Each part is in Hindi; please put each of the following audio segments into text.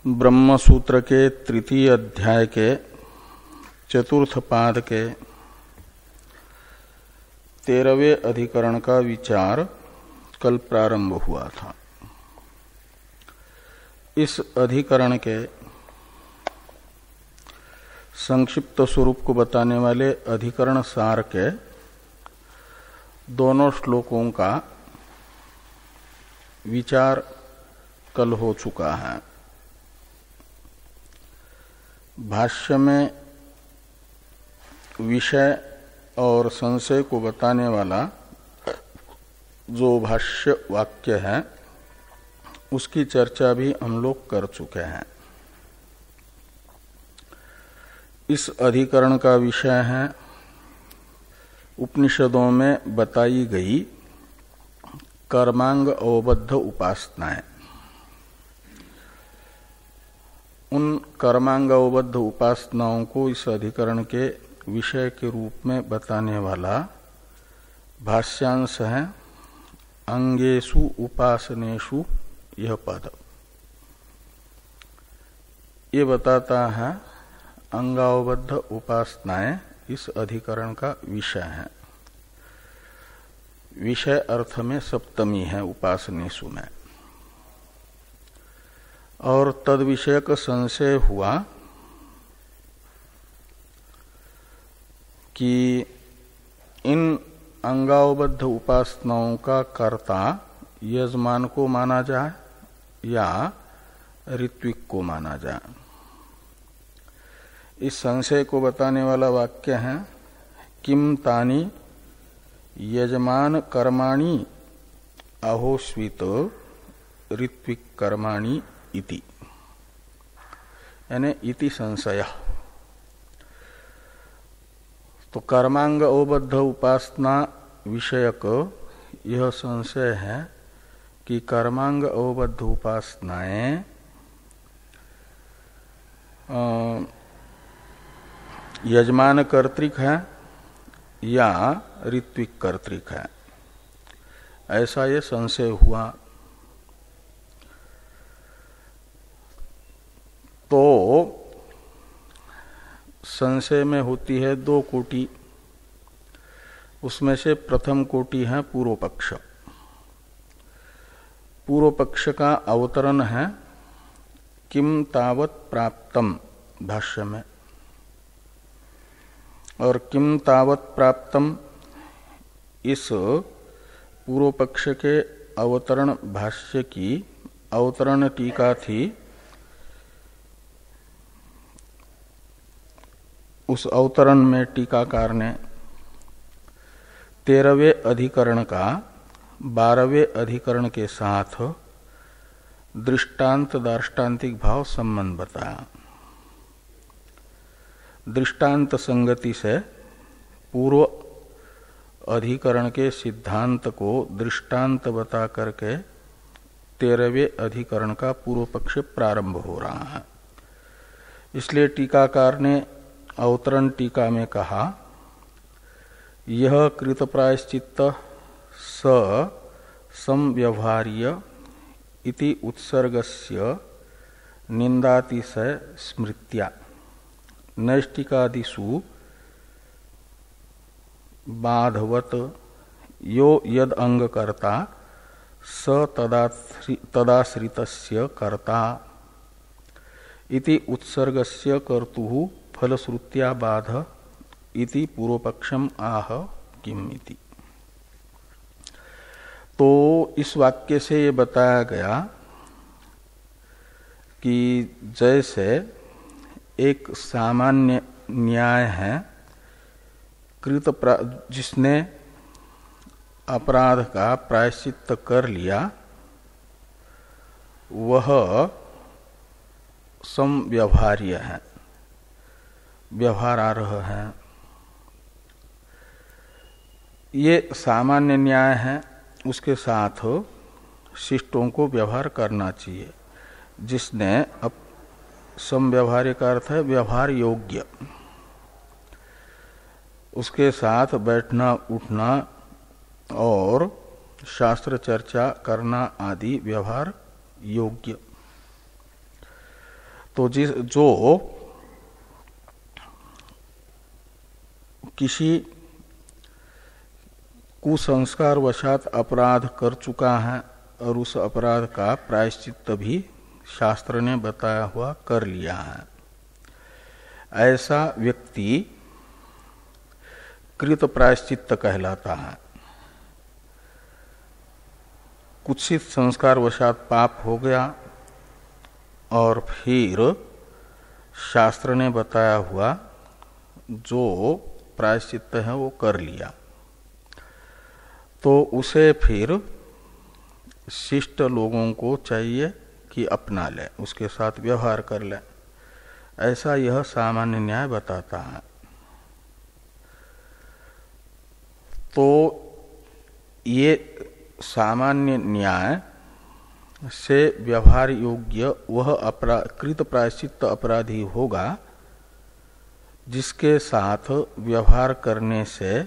ब्रह्म सूत्र के तृतीय अध्याय के चतुर्थ पाद के 13वें अधिकरण का विचार कल प्रारंभ हुआ था। इस अधिकरण के संक्षिप्त स्वरूप को बताने वाले अधिकरण सार के दोनों श्लोकों का विचार कल हो चुका है। भाष्य में विषय और संशय को बताने वाला जो भाष्य वाक्य है उसकी चर्चा भी हम लोग कर चुके हैं। इस अधिकरण का विषय है उपनिषदों में बताई गई कर्मांग अवबद्ध उपासनाएं। उन कर्मांग अवबद्ध उपासनाओं को इस अधिकरण के विषय के रूप में बताने वाला भाष्यांश है अंगेषु उपासनेषु यह पद। ये बताता है अंगावबद्ध उपासनाएं इस अधिकरण का विषय है। विषय अर्थ में सप्तमी है उपासनेषु में। और तद विषयक संशय हुआ कि इन अंगावबद्ध उपासनाओं का कर्ता यजमान को माना जाए या ऋत्विक को माना जाए। इस संशय को बताने वाला वाक्य है किम तानि यजमान कर्माणि अहोस्वित ऋत्विक कर्माणि इति, यानी इति संशय। तो कर्मांग अवबद्ध उपासना विषयक यह संशय है कि कर्मांग अवबद्ध उपासनाएं यजमान कर्तृक है या ऋत्विक कर्तृक है, ऐसा ये संशय हुआ। तो संशय में होती है दो कोटि। उसमें से प्रथम कोटि है पूर्व पक्ष। पूर्व पक्ष का अवतरण है किम तावत प्राप्तम भाष्य में। और किम तावत प्राप्तम इस पूर्व पक्ष के अवतरण भाष्य की अवतरण टीका थी। उस अवतरण में टीकाकार ने 13वें अधिकरण का 12वें अधिकरण के साथ दृष्टांत दार्ष्टान्तिक भाव संबंध बताया। दृष्टांत संगति से पूर्व अधिकरण के सिद्धांत को दृष्टांत बता करके 13वें अधिकरण का पूर्व पक्ष प्रारंभ हो रहा है। इसलिए टीकाकार ने अवतरण टीका में कहा यह कृत प्रायश्चित्त स संव्यवहार्य इति उत्सर्गस्य निंदातिशय स्मृत्या नैष्टिकादिषु बाधवत यो यद अंगकर्ता स तदाश्रितस्य कर्ता इति उत्सर्गस्य कर्तुः फलश्रुत्या बाध इति पूर्वपक्षम आह किम इति। तो इस वाक्य से ये बताया गया कि जैसे एक सामान्य न्याय है जिसने अपराध का प्रायश्चित्त कर लिया वह समव्यवहार्य है, व्यवहारार्ह है। ये सामान्य न्याय है, उसके साथ शिष्टों को व्यवहार करना चाहिए। जिसने अब समव्यवहार्य का अर्थ है व्यवहार योग्य, उसके साथ बैठना उठना और शास्त्र चर्चा करना आदि व्यवहार योग्य। तो जो किसी कुसंस्कार वशात अपराध कर चुका है और उस अपराध का प्रायश्चित्त भी शास्त्र ने बताया हुआ कर लिया है, ऐसा व्यक्ति कृत प्रायश्चित्त कहलाता है। कुत्सित संस्कार वशात पाप हो गया और फिर शास्त्र ने बताया हुआ जो प्रायश्चित्त है वो कर लिया, तो उसे फिर शिष्ट लोगों को चाहिए कि अपना ले, उसके साथ व्यवहार कर ले, ऐसा यह सामान्य न्याय बताता है। तो ये सामान्य न्याय से व्यवहार योग्य वह कृत प्रायश्चित्त अपराधी होगा जिसके साथ व्यवहार करने से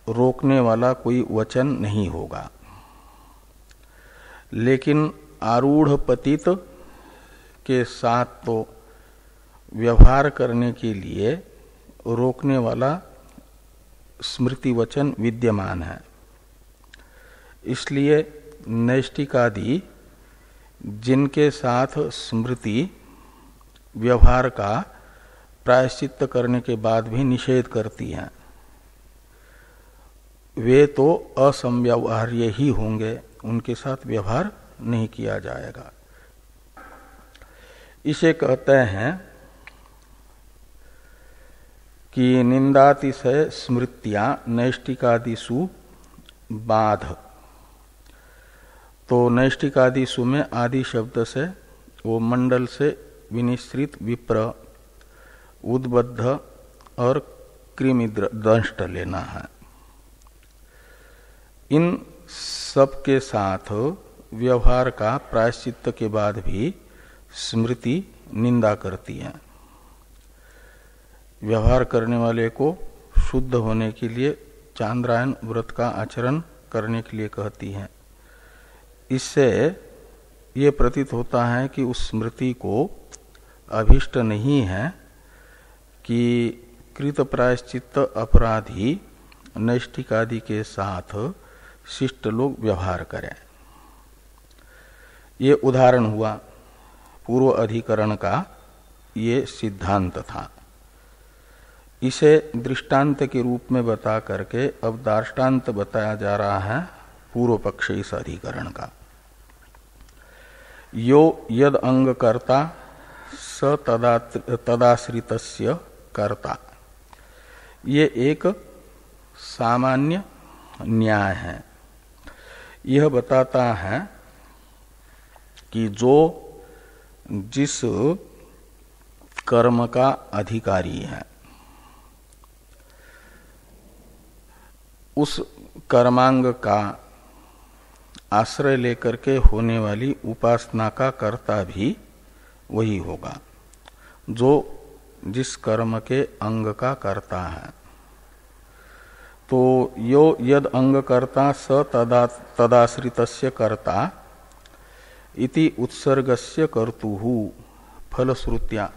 रोकने वाला कोई वचन नहीं होगा। लेकिन आरूढ़ पतित के साथ तो व्यवहार करने के लिए रोकने वाला स्मृति वचन विद्यमान है। इसलिए नैष्टिकादि जिनके साथ स्मृति व्यवहार का प्रायश्चित्त करने के बाद भी निषेध करती हैं, वे तो असंव्यवहार्य ही होंगे, उनके साथ व्यवहार नहीं किया जाएगा। इसे कहते हैं कि निंदातिशय स्मृत्या नैष्टिकादिषु बाध। तो नैष्टिकादिषु में आदि शब्द से वो मंडल से विनिश्रित विप्र, उद्बद्ध और कृमि दंष्ट लेना है। इन सब के साथ व्यवहार का प्रायश्चित्त के बाद भी स्मृति निंदा करती है। व्यवहार करने वाले को शुद्ध होने के लिए चांद्रायन व्रत का आचरण करने के लिए कहती है। इससे ये प्रतीत होता है कि उस स्मृति को अभिष्ट नहीं है कि कृत प्रायश्चित्त अपराधी नैष्टिकादि के साथ शिष्ट लोग व्यवहार करें। ये उदाहरण हुआ, पूर्व अधिकरण का ये सिद्धांत था। इसे दृष्टांत के रूप में बता करके अब दार्ष्टान्त बताया जा रहा है पूर्व पक्ष इस अधिकरण का। यो यद अंग कर्ता स तदाश्रितस्य कर्ता, ये एक सामान्य न्याय है। यह बताता है कि जो जिस कर्म का अधिकारी है उस कर्मांग का आश्रय लेकर के होने वाली उपासना का कर्ता भी वही होगा जो जिस कर्म के अंग का कर्ता है। तो यो यद अंग कर्ता स तदाश्रितस्य कर्ता इति उत्सर्गस्य कर्तुहु फलश्रुत्या।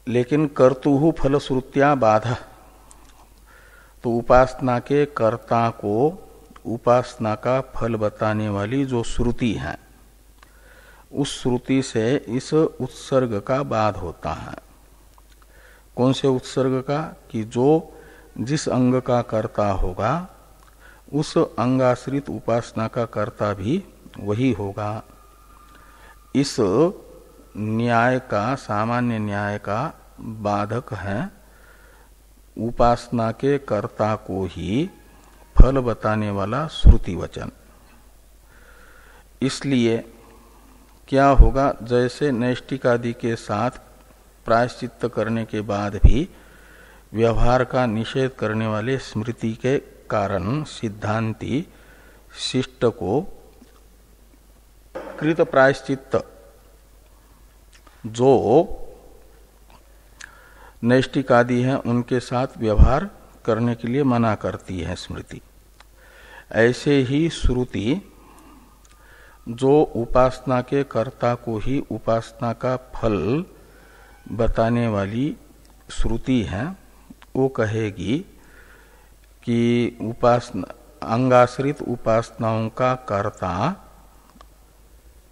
लेकिन कर्तुहु फलश्रुत्या बाधा, तो उपासना के कर्ता को उपासना का फल बताने वाली जो श्रुति है उस श्रुति से इस उत्सर्ग का बाध होता है। कौन से उत्सर्ग का? कि जो जिस अंग का कर्ता होगा उस अंगाश्रित उपासना का कर्ता भी वही होगा। इस न्याय का, सामान्य न्याय का बाधक है उपासना के कर्ता को ही फल बताने वाला श्रुति वचन। इसलिए क्या होगा, जैसे नैष्टिकादि के साथ प्रायश्चित्त करने के बाद भी व्यवहार का निषेध करने वाले स्मृति के कारण सिद्धांती शिष्ट को कृत प्रायश्चित्त जो नैष्टिकादि हैं उनके साथ व्यवहार करने के लिए मना करती है स्मृति, ऐसे ही श्रुति जो उपासना के कर्ता को ही उपासना का फल बताने वाली श्रुति है, वो कहेगी कि उपासना अंगाश्रित उपासनाओं का कर्ता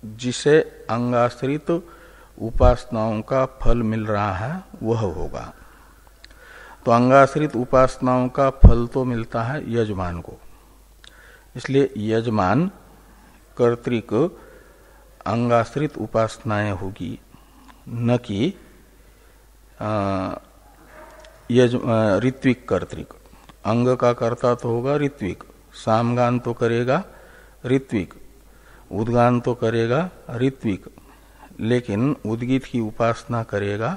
जिसे अंगाश्रित उपासनाओं का फल मिल रहा है वह होगा। तो अंगाश्रित उपासनाओं का फल तो मिलता है यजमान को, इसलिए यजमान कर्तृक अंगाश्रित उपासनाएं होगी, न कि ऋत्विक कर्तृक। अंग का कर्ता तो होगा ऋत्विक, सामगान तो करेगा ऋत्विक, उद्गान तो करेगा ऋत्विक, लेकिन उद्गीत की उपासना करेगा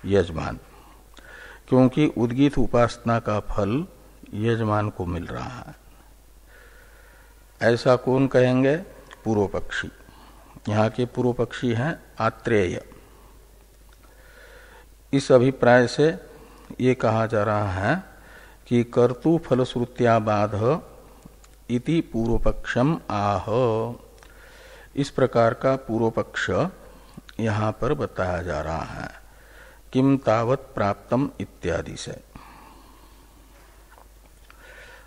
यजमान, क्योंकि उद्गीत उपासना का फल यजमान को मिल रहा है। ऐसा कौन कहेंगे? पूर्व पक्षी। यहाँ के पूर्व पक्षी हैं आत्रेय। इस अभिप्राय से ये कहा जा रहा है कि कर्तु फलश्रुत्या बाध इति पूर्वपक्षम आह। इस प्रकार का पूर्व पक्ष यहाँ पर बताया जा रहा है, किम तावत प्राप्तम इत्यादि से।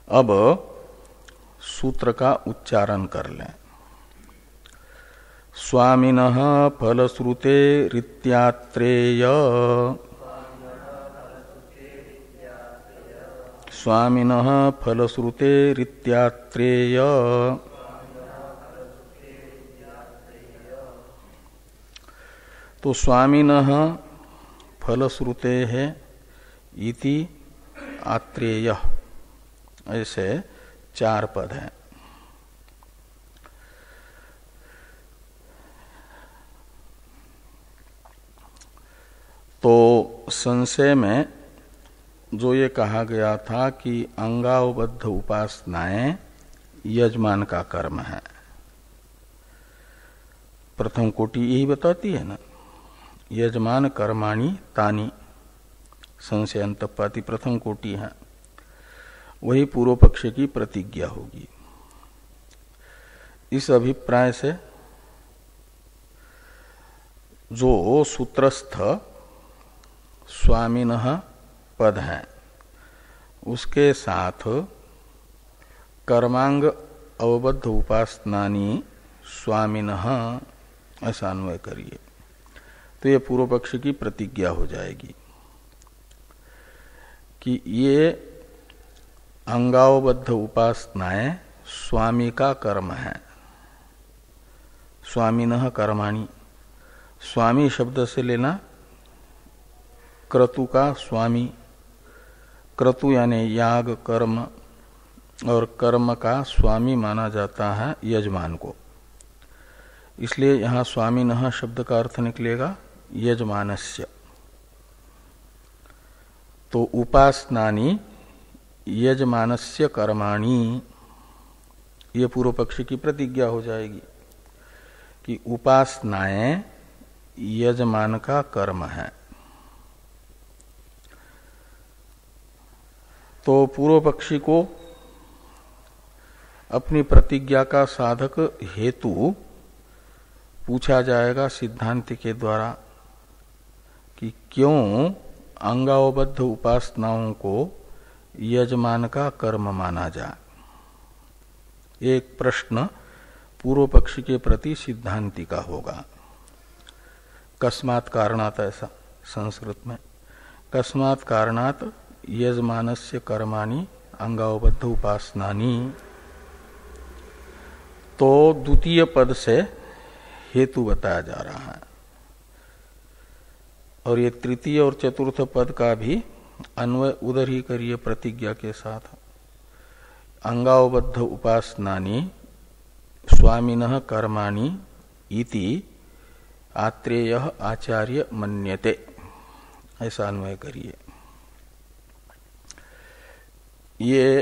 अब सूत्र का उच्चारण कर लें। स्वामिनः फलश्रुते रित्यात्रेय, स्वामिनः फलश्रुते रित्यात्रेय, तो स्वामिनः फलश्रुते है इति आत्रेय, ऐसे 4 पद हैं। तो संशय में जो ये कहा गया था कि अंगावबद्ध उपासनाएं यजमान का कर्म है, प्रथम कोटि यही बताती है ना, यजमान कर्माणि तानि, संशय अंतपाती प्रथम कोटि है, वही पूर्व पक्ष की प्रतिज्ञा होगी। इस अभिप्राय से जो सूत्रस्थ स्वामिनः पद है उसके साथ कर्मांग अवबद्ध उपासनानि स्वामिनः ऐसा अन्वय करिए, तो ये पूर्व पक्ष की प्रतिज्ञा हो जाएगी कि ये अंगावबद्ध उपासनाएं स्वामी का कर्म है। स्वामिनः कर्माणि, स्वामी शब्द से लेना क्रतु का स्वामी, क्रतु यानी याग कर्म, और कर्म का स्वामी माना जाता है यजमान को, इसलिए यहां स्वामिनः शब्द का अर्थ निकलेगा यजमानस्य। तो उपासनानि यजमानस्य कर्माणि, ये पूर्व पक्ष की प्रतिज्ञा हो जाएगी कि उपासनाएं यजमान का कर्म है। तो पूर्व पक्षी को अपनी प्रतिज्ञा का साधक हेतु पूछा जाएगा सिद्धांत के द्वारा कि क्यों अंगावबद्ध उपासनाओं को यजमान का कर्म माना जाए। एक प्रश्न पूर्व पक्षी के प्रति सिद्धांति का होगा। कस्मात् कारणात्, ऐसा संस्कृत में, कस्मात् कारणात् यजमानस्य कर्माणि अंगावबद्ध उपासनानि। तो द्वितीय पद से हेतु बताया जा रहा है, और ये तृतीय और चतुर्थ पद का भी अन्वय उधर ही करिए प्रतिज्ञा के साथ। अंगावबद्ध उपासनानि स्वामिनः कर्माणि इति आत्रेयः आचार्य मन्यते, ऐसा अन्वय करिए। ये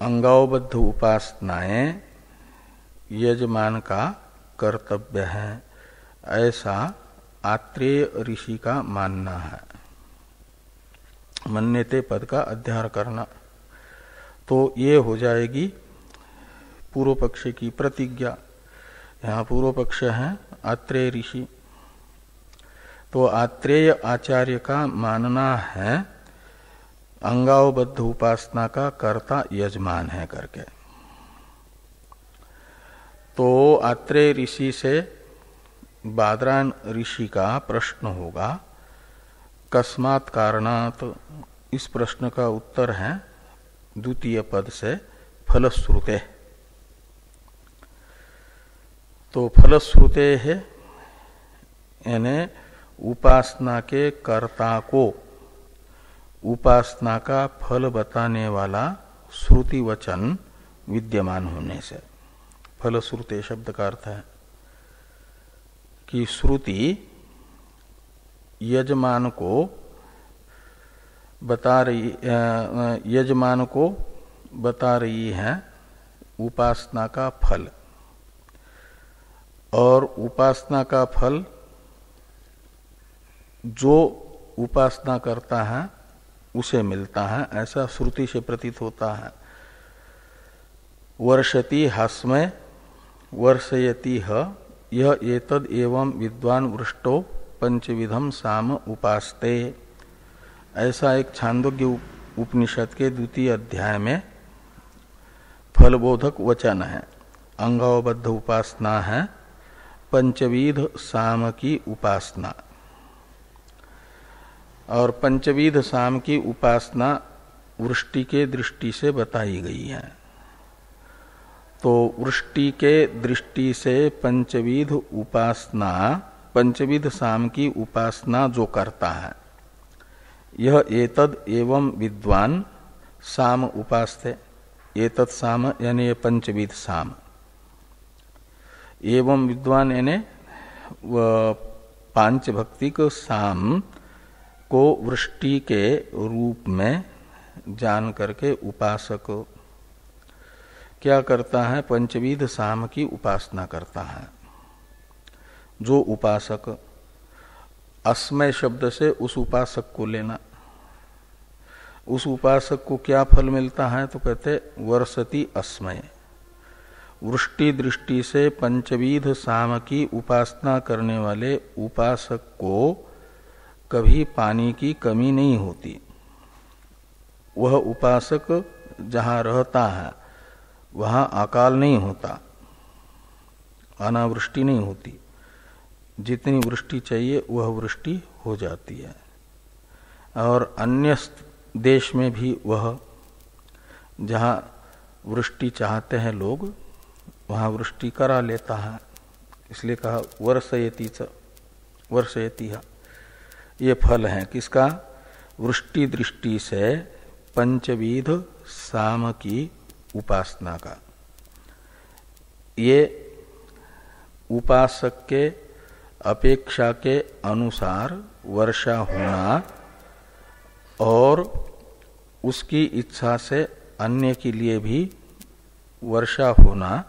अंगावबद्ध उपासनाएं यजमान का कर्तव्य है, ऐसा आत्रेय ऋषि का मानना है। मन्यते पद का अध्यार करना, तो ये हो जाएगी पूर्व पक्ष की प्रतिज्ञा यहाँ पूर्व पक्ष है आत्रेय ऋषि। तो आत्रेय आचार्य का मानना है अंगावबद्ध उपासना का कर्ता यजमान है करके। तो आत्रेय ऋषि से बादरायण ऋषि का प्रश्न होगा कस्मात् कारणात्। इस प्रश्न का उत्तर है द्वितीय पद से फलश्रुते। तो फलश्रुते है यानी उपासना के कर्ता को उपासना का फल बताने वाला श्रुति वचन विद्यमान होने से। फलश्रुते शब्द का अर्थ है कि श्रुति यजमान को बता रही है उपासना का फल, और उपासना का फल जो उपासना करता है उसे मिलता है, ऐसा श्रुति से प्रतीत होता है। वर्षति हस्मय वर्षयति ह यह एतद एवं विद्वान वृष्टो पंचविधम साम उपास्ते। ऐसा एक छांदोग्य उपनिषद के द्वितीय अध्याय में फलबोधक वचन है। अंगावबद्ध उपासना है पंचविध साम की उपासना, और पंचविध साम की उपासना वृष्टि के दृष्टि से बताई गई है। तो वृष्टि के दृष्टि से पंचविध उपासना, पंचविध साम की उपासना जो करता है, यह एतद एवं विद्वान साम उपास्ते। एतद साम यानी ये पंचविध साम, एवं विद्वान यानी पांच भक्तिक साम को वृष्टि के रूप में जान करके उपासक क्या करता है, पंचविध साम की उपासना करता है। जो उपासक, अस्मय शब्द से उस उपासक को लेना, उस उपासक को क्या फल मिलता है, तो कहते वर्षति अस्मय। वृष्टि दृष्टि से पंचविध साम की उपासना करने वाले उपासक को कभी पानी की कमी नहीं होती। वह उपासक जहाँ रहता है वहाँ अकाल नहीं होता, अनावृष्टि नहीं होती। जितनी वृष्टि चाहिए वह वृष्टि हो जाती है, और अन्य देश में भी वह जहाँ वृष्टि चाहते हैं लोग वहाँ वृष्टि करा लेता है। इसलिए कहा वर्षयति है। ये फल है किसका, वृष्टि दृष्टि से पंचविध साम की उपासना का। ये उपासक के अपेक्षा के अनुसार वर्षा होना और उसकी इच्छा से अन्य के लिए भी वर्षा होना,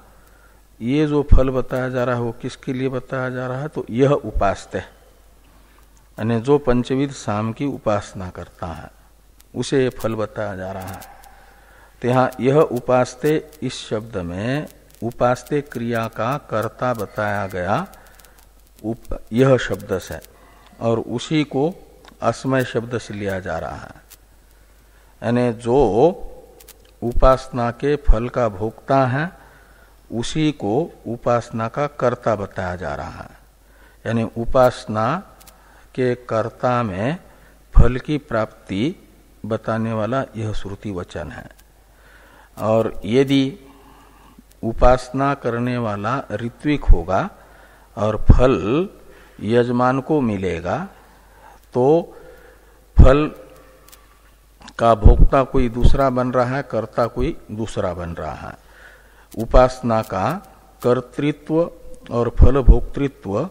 ये जो फल बताया जा रहा है वो किसके लिए बताया जा रहा है, तो यह उपास्ते यानी जो पंचविध साम की उपासना करता है उसे ये फल बताया जा रहा है। तो यहाँ यह उपास्ते इस शब्द में उपास्ते क्रिया का कर्ता बताया गया यह शब्द से, और उसी को अस्मय शब्द से लिया जा रहा है। यानी जो उपासना के फल का भोक्ता है उसी को उपासना का कर्ता बताया जा रहा है। यानी उपासना के कर्ता में फल की प्राप्ति बताने वाला यह श्रुति वचन है। और यदि उपासना करने वाला ऋत्विक होगा और फल यजमान को मिलेगा, तो फल का भोक्ता कोई दूसरा बन रहा है, कर्ता कोई दूसरा बन रहा है। उपासना का कर्तृत्व और फल भोक्तृत्व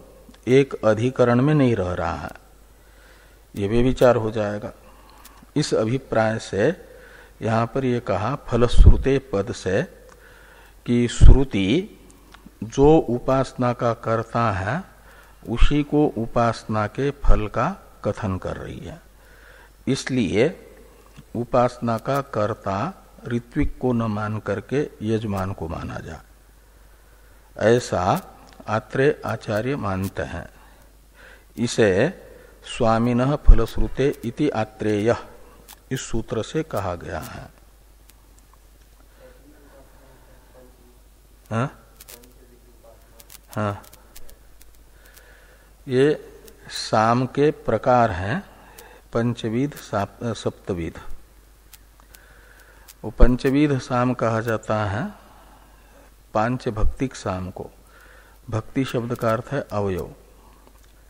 एक अधिकरण में नहीं रह रहा है, ये व्यभिचार हो जाएगा। इस अभिप्राय से यहाँ पर ये कहा फलश्रुते पद से कि श्रुति जो उपासना का करता है उसी को उपासना के फल का कथन कर रही है। इसलिए उपासना का कर्ता ऋत्विक को न मान करके यजमान को माना जाए, ऐसा आत्रेय आचार्य मानते हैं। इसे स्वामिनः फलश्रुते इति आत्रेय इस सूत्र से कहा गया है। हाँ, ये साम के प्रकार हैं, पंचविध सप्तविध। वो पंचविध साम कहा जाता है पांच भक्तिक साम को। भक्ति शब्द का अर्थ है अवयव,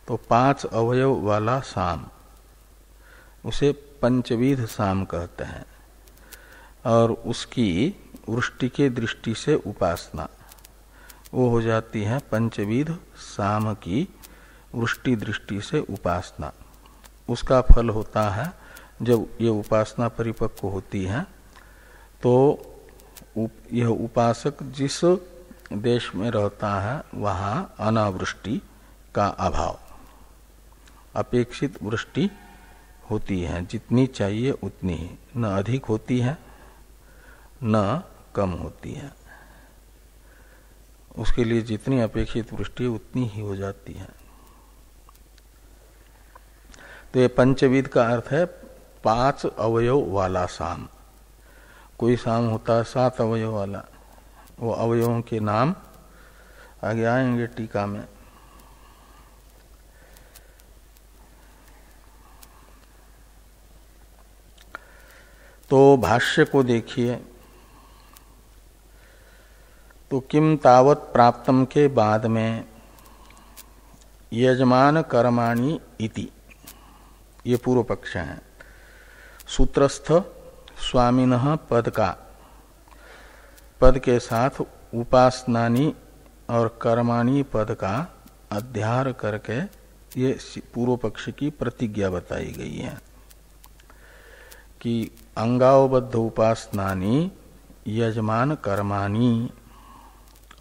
तो 5 अवयव वाला साम उसे पंचविध साम कहते हैं। और उसकी वृष्टि के दृष्टि से उपासना वो हो जाती है पंचविध साम की वृष्टि दृष्टि से उपासना। उसका फल होता है जब ये उपासना परिपक्व होती है तो यह उपासक जिस देश में रहता है वहाँ अनावृष्टि का अभाव, अपेक्षित वृष्टि होती है, जितनी चाहिए उतनी ही, न अधिक होती है न कम होती है। उसके लिए जितनी अपेक्षित वृष्टि उतनी ही हो जाती है। तो ये पंचविध का अर्थ है 5 अवयव वाला साम। कोई साम होता है 7 अवयव वाला, वो अवयवों के नाम आगे आएंगे टीका में। तो भाष्य को देखिए, तो किम तावत प्राप्तम के बाद में यजमान कर्माणि इति, ये पूर्व पक्ष है। सूत्रस्थ स्वामिनः पद का, पद के साथ उपासनानि और कर्माणि पद का अध्यार करके ये पूर्व पक्ष की प्रतिज्ञा बताई गई है कि अंगावबद्ध उपासनानि यजमान कर्माणि।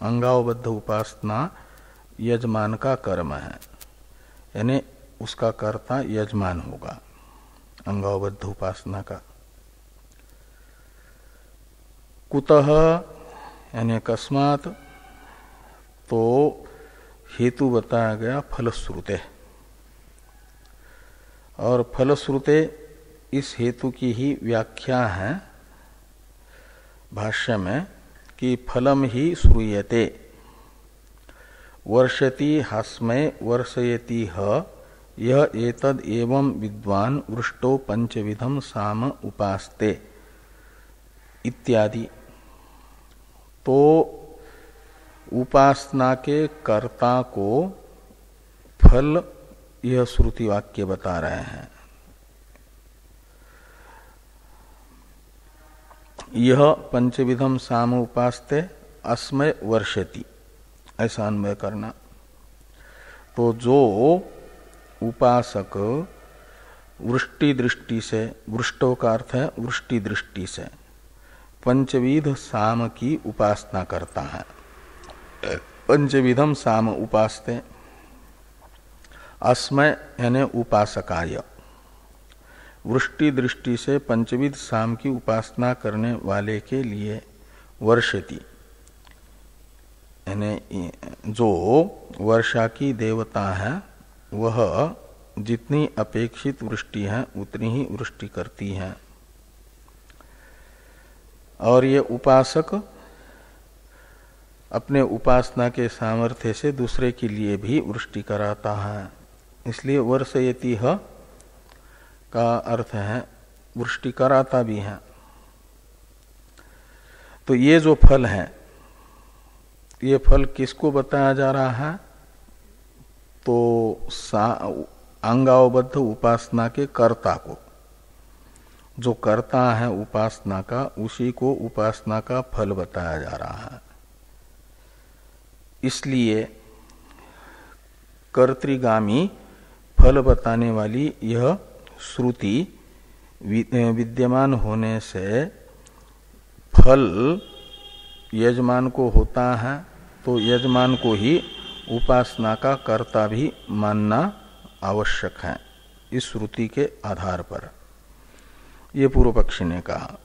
अंगावबद्ध उपासना यजमान का कर्म है, यानी उसका कर्ता यजमान होगा अंगावबद्ध उपासना का। कुतः यानी अकस्मात, तो हेतु बताया गया फलश्रुते। और फलश्रुते इस हेतु की ही व्याख्या है भाष्य में कि फलम ही श्रूयते वर्षति हस्मै वर्षयति ह यह एतद एवं विद्वान वृष्टो पंचविधम साम उपास्ते इत्यादि। तो उपासना के कर्ता को फल यह श्रुति वाक्य बता रहे हैं। यह पंचविधम साम उपास्ते अस्मय वर्षति, ऐसा अन्वय करना। तो जो उपासक वृष्टि दृष्टि से, वृष्टो का अर्थ है वृष्टि दृष्टि से, पंचविध साम की उपासना करता है, पंचविधम साम उपास्ते, अस्मय यानी उपासकाय, वृष्टि दृष्टि से पंचविध साम की उपासना करने वाले के लिए वर्षति, यानी जो वर्षा की देवता है वह जितनी अपेक्षित वृष्टि है उतनी ही वृष्टि करती है। और ये उपासक अपने उपासना के सामर्थ्य से दूसरे के लिए भी वृष्टि कराता है, इसलिए वर्षयति ह का अर्थ है वृष्टि कराता भी है। तो ये जो फल है, ये फल किसको बताया जा रहा है? तो अंगावबद्ध उपासना के कर्ता को, जो कर्ता है उपासना का, उसी को उपासना का फल बताया जा रहा है। इसलिए कर्तृगामी फल बताने वाली यह श्रुति विद्यमान होने से फल यजमान को होता है, तो यजमान को ही उपासना का कर्ता भी मानना आवश्यक है इस श्रुति के आधार पर, ये पूर्व पक्षी ने कहा।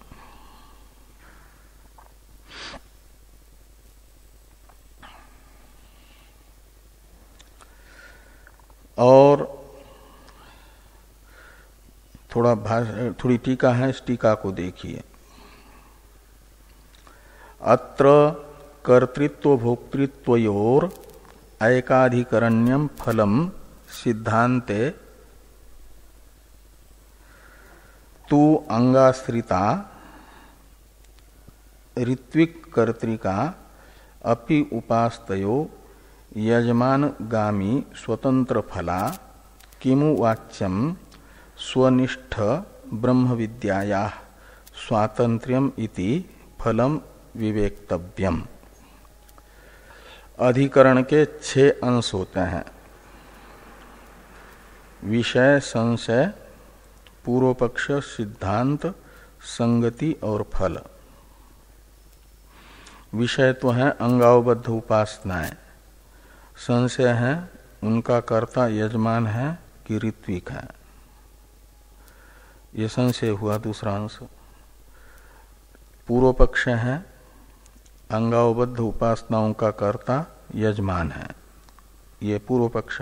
और थोड़ी टीका है, इस टीका को देखिए। अत्र कर्तृत्व भोक्तृत्वयोर ऐकाधिकरण्यम फलम सिद्धांते तु अंगाश्रिता ऋत्विक कर्तृका अपि उपास्तयो यजमानगामी स्वतंत्र फला किमु वाच्यम स्वनिष्ठ ब्रह्म विद्याया स्वातंत्र्यम इति फलम विवेक्तव्यम। अधिकरण के 6 अंश होते हैं। विषय, संशय, पूर्व पक्ष, सिद्धांत, संगति और फल। विषय तो है अंगावबद्ध उपासनाएं, संशय है उनका कर्ता यजमान है कि ऋत्विक है, ये संशय हुआ दूसरा अंश। पूर्व पक्ष है अंगावबद्ध उपासनाओं का कर्ता यजमान है, ये पूर्व पक्ष।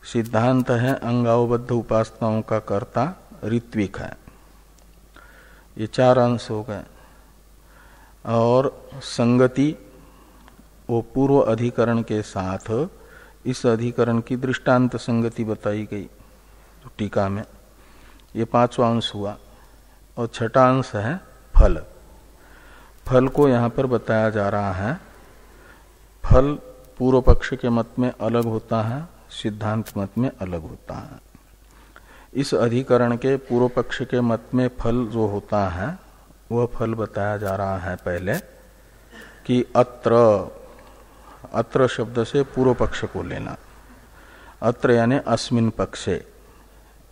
सिद्धांत है अंगावबद्ध उपासनाओं का कर्ता ऋत्विक है, ये 4 अंश हो गए। और संगति वो पूर्व अधिकरण के साथ इस अधिकरण की दृष्टांत संगति बताई गई तो टीका में, ये 5वां अंश हुआ। और 6ठा अंश है फल। फल को यहाँ पर बताया जा रहा है। फल पूर्व पक्ष के मत में अलग होता है, सिद्धांत मत में अलग होता है। इस अधिकरण के पूर्व पक्ष के मत में फल जो होता है वह फल बताया जा रहा है पहले कि अत्र शब्द से पूर्व पक्ष को लेना। अत्र यानी अस्मिन पक्षे,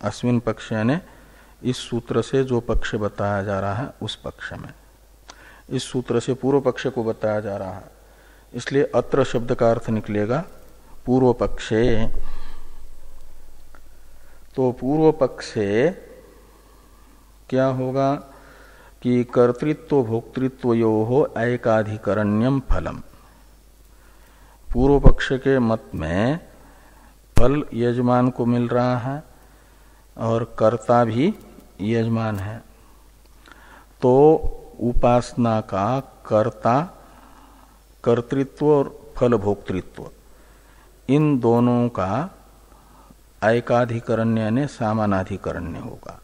अस्मिन पक्ष यानी इस सूत्र से जो पक्ष बताया जा रहा है उस पक्ष में, इस सूत्र से पूर्व पक्ष को बताया जा रहा है, इसलिए अत्र शब्द का अर्थ निकलेगा पूर्व पक्षे। तो पूर्व पक्षे क्या होगा कि कर्तृत्व भोक्तृत्वयोः ऐकाधिकरण्यम फलम। पूर्व पक्ष के मत में फल यजमान को मिल रहा है और कर्ता भी यजमान है, तो उपासना का कर्ता कर्तृत्व और फल भोक्तृत्व इन दोनों का ऐकाधिकरण्य यानी सामानाधिकरण्य होगा,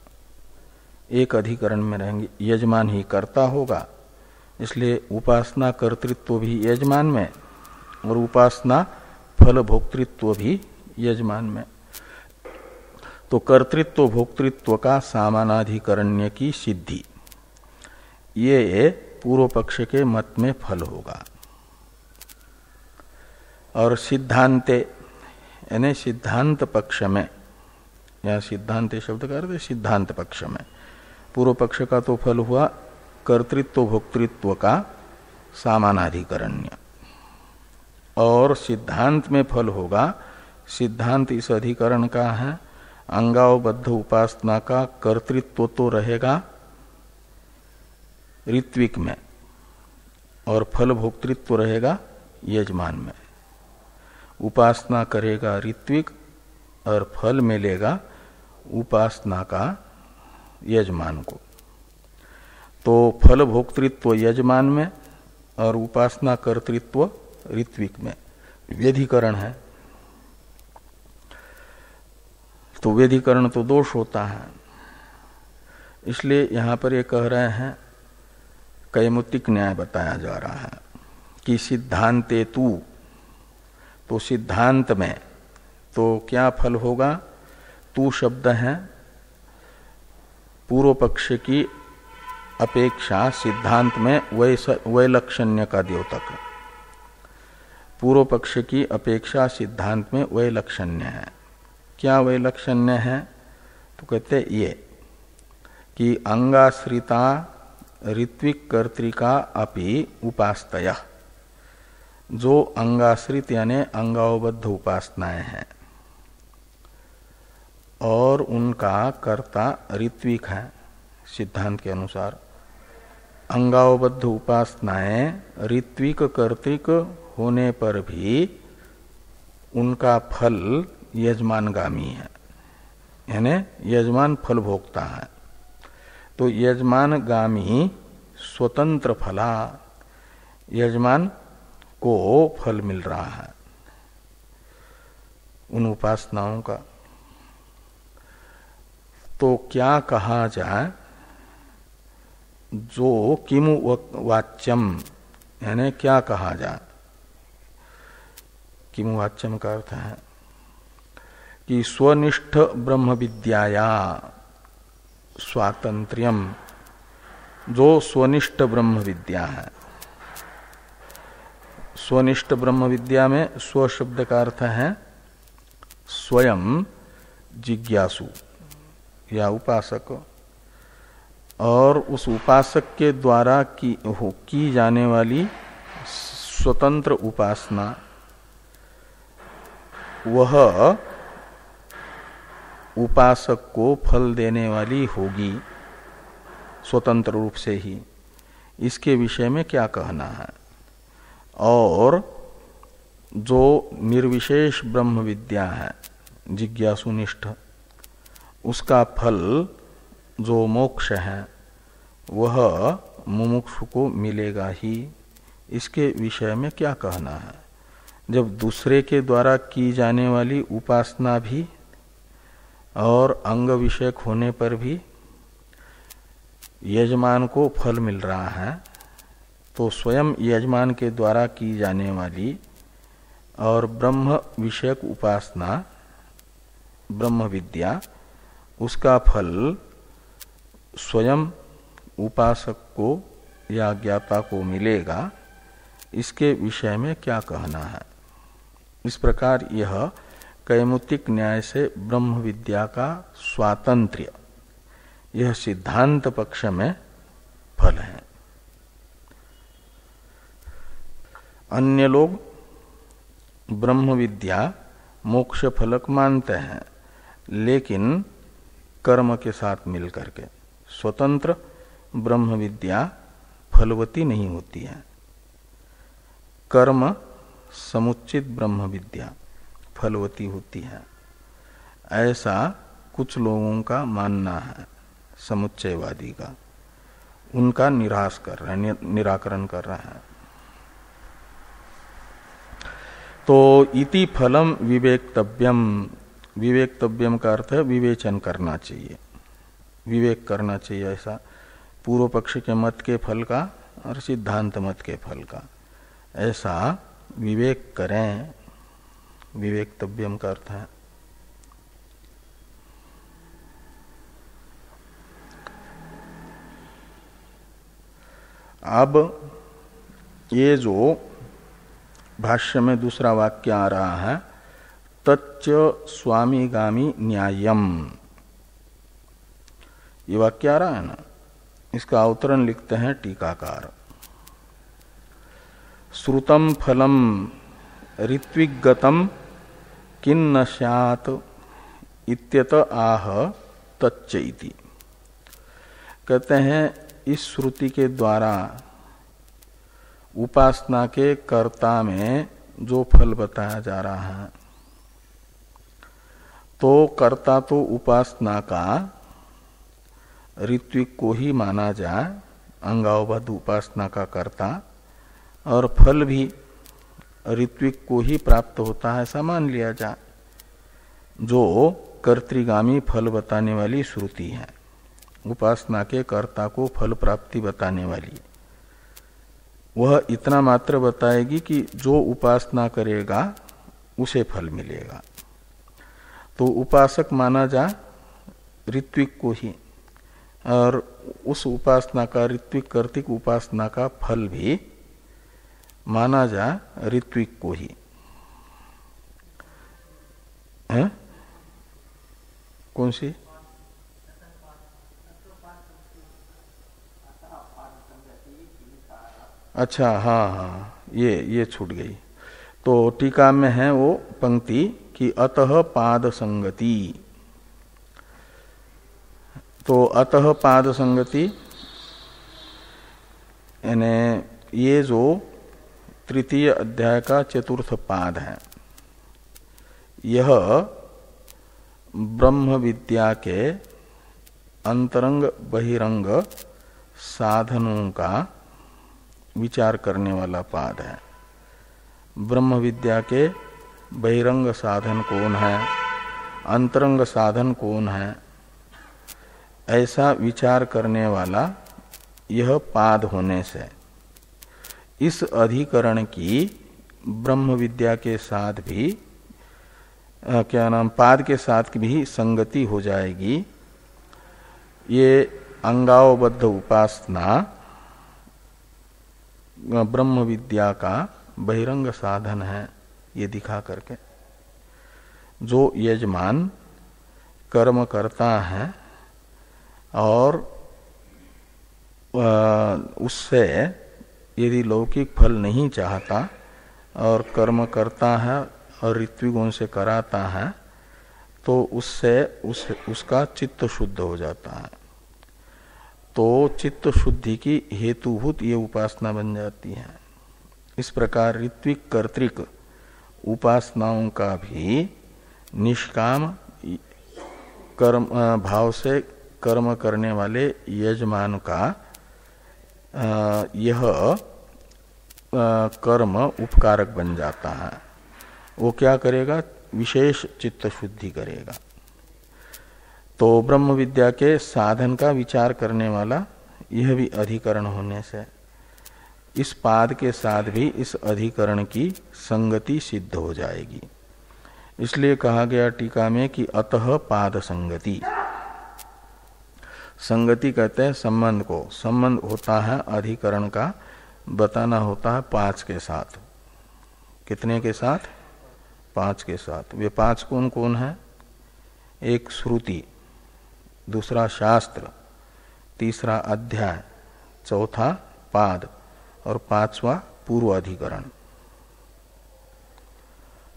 एक अधिकरण में रहेंगे। यजमान ही कर्ता होगा, इसलिए उपासना कर्तृत्व भी यजमान में और उपासना फल भोक्तृत्व भी यजमान में। तो कर्तृत्व भोक्तृत्व का सामानाधिकरण्य की सिद्धि, ये पूर्व पक्ष के मत में फल होगा। और सिद्धांते यानी सिद्धांत पक्ष में, या सिद्धांत शब्द का अर्थ सिद्धांत पक्ष में, पूर्व पक्ष का तो फल हुआ कर्तृत्व भोक्तृत्व का सामानाधिकरण्य, और सिद्धांत में फल होगा, सिद्धांत इस अधिकरण का है अंगावबद्ध उपासना का कर्तृत्व तो रहेगा ऋत्विक में और फल भोक्तृत्व रहेगा यजमान में। उपासना करेगा ऋत्विक और फल मिलेगा उपासना का यजमान को। तो फल भोक्तृत्व यजमान में और उपासना कर्तृत्व ऋत्विक में व्यधिकरण है। तो व्यधिकरण तो दोष होता है, इसलिए यहां पर ये कह रहे हैं कैमुतिक न्याय बताया जा रहा है कि सिद्धांते तू, तो सिद्धांत में तो क्या फल होगा, तू शब्द है पूर्व पक्ष की अपेक्षा सिद्धांत में वैलक्षण्य का द्योतक, पूर्व पक्ष की अपेक्षा सिद्धांत में वैलक्षण्य है। क्या वैलक्षण्य है, तो कहते ये कि अंगाश्रिता ऋत्विक कर्तृका अपि उपास्तया, जो अंगाश्रित यानी अंगावबद्ध उपासनाएं हैं और उनका कर्ता ऋत्विक है सिद्धांत के अनुसार, अंगावबद्ध उपासनाएं ऋत्विक कर्तृक होने पर भी उनका फल यजमानगामी है, यानी यजमान फल भोगता है। तो यजमानगामी स्वतंत्र फला, यजमान को फल मिल रहा है उन उपासनाओं का। तो क्या कहा जाए, जो किमु वाच्यम, यानी क्या कहा जाए। किमु वाच्यम का अर्थ है कि स्वनिष्ठ ब्रह्म विद्याया स्वातंत्र्यम, जो स्वनिष्ठ ब्रह्म विद्या है। स्वनिष्ठ ब्रह्म विद्या में स्व शब्द का अर्थ है स्वयं जिज्ञासु या उपासक, और उस उपासक के द्वारा की जाने वाली स्वतंत्र उपासना, वह उपासक को फल देने वाली होगी स्वतंत्र रूप से ही। इसके विषय में क्या कहना है। और जो निर्विशेष ब्रह्म विद्या है जिज्ञासुनिष्ठ, उसका फल जो मोक्ष है वह मुमुक्षु को मिलेगा ही। इसके विषय में क्या कहना है। जब दूसरे के द्वारा की जाने वाली उपासना भी और अंग विषयक होने पर भी यजमान को फल मिल रहा है, तो स्वयं यजमान के द्वारा की जाने वाली और ब्रह्म विषयक उपासना ब्रह्म विद्या, उसका फल स्वयं उपासक को या ज्ञाता को मिलेगा। इसके विषय में क्या कहना है। इस प्रकार यह कैमुतिक न्याय से ब्रह्म विद्या का स्वातंत्र्य, यह सिद्धांत पक्ष में फल है। अन्य लोग ब्रह्म विद्या मोक्ष फलक मानते हैं, लेकिन कर्म के साथ मिलकर के। स्वतंत्र ब्रह्म विद्या फलवती नहीं होती है, कर्म समुचित ब्रह्म विद्या फलवती होती है, ऐसा कुछ लोगों का मानना है समुच्चयवादी का। उनका निराश कर रहा है, निराकरण कर रहा है। तो इति फलम विवेक्तव्यम, विवेक्तव्यम का अर्थ है विवेचन करना चाहिए, विवेक करना चाहिए। ऐसा पूर्व पक्ष के मत के फल का और सिद्धांत मत के फल का ऐसा विवेक करें, विवेक्तव्यम का अर्थ है। अब ये जो भाष्य में दूसरा वाक्य आ रहा है, तच्च स्वामीगामी न्यायम, ये वाक्य आ रहा है ना, इसका अवतरण लिखते हैं टीकाकार। श्रुतम फलम ऋत्विगतम किन्न स्यात् इत्यत आह तच्च इति। कहते हैं इस श्रुति के द्वारा उपासना के कर्ता में जो फल बताया जा रहा है, तो कर्ता तो उपासना का ऋत्विक को ही माना जाए, अंगावबद्ध उपासना का कर्ता, और फल भी ऋत्विक को ही प्राप्त होता है ऐसा मान लिया जाए। जो कर्तृगामी फल बताने वाली श्रुति है, उपासना के कर्ता को फल प्राप्ति बताने वाली, वह इतना मात्र बताएगी कि जो उपासना करेगा उसे फल मिलेगा। तो उपासक माना जा ऋत्विक को ही, और उस उपासना का ऋत्विक कर्तिक उपासना का फल भी माना जा ऋत्विक को ही है? कौन सी? अच्छा, हाँ हाँ, ये छूट गई। तो टीका में है वो पंक्ति कि अतः पाद संगति। तो अतः पाद संगति यानी ये जो तृतीय अध्याय का चतुर्थ पाद है, यह ब्रह्म विद्या के अंतरंग बहिरंग साधनों का विचार करने वाला पाद है। ब्रह्म विद्या के बहिरंग साधन कौन है, अंतरंग साधन कौन है, ऐसा विचार करने वाला यह पाद होने से इस अधिकरण की ब्रह्म विद्या के साथ भी पाद के साथ भी संगति हो जाएगी। ये अंगावबद्ध उपासना ब्रह्म विद्या का बहिरंग साधन है, ये दिखा करके जो यजमान कर्म करता है और उससे यदि लौकिक फल नहीं चाहता और कर्म करता है और ऋत्विगुण से कराता है तो उससे उसका चित्त शुद्ध हो जाता है। तो चित्त शुद्धि की हेतुभूत ये उपासना बन जाती है। इस प्रकार ऋत्विक कर्तृक उपासनाओं का भी निष्काम कर्म भाव से कर्म करने वाले यजमान का यह कर्म उपकारक बन जाता है। वो क्या करेगा, विशेष चित्त शुद्धि करेगा। तो ब्रह्म विद्या के साधन का विचार करने वाला यह भी अधिकरण होने से इस पाद के साथ भी इस अधिकरण की संगति सिद्ध हो जाएगी। इसलिए कहा गया टीका में कि अतः पाद संगति। संगति कहते हैं संबंध को। संबंध होता है अधिकरण का, बताना होता है 5 के साथ। कितने के साथ? 5 के साथ। वे 5 कौन कौन है? एक श्रुति, दूसरा शास्त्र, तीसरा अध्याय, चौथा पाद और 5वां पूर्व अधिकरण।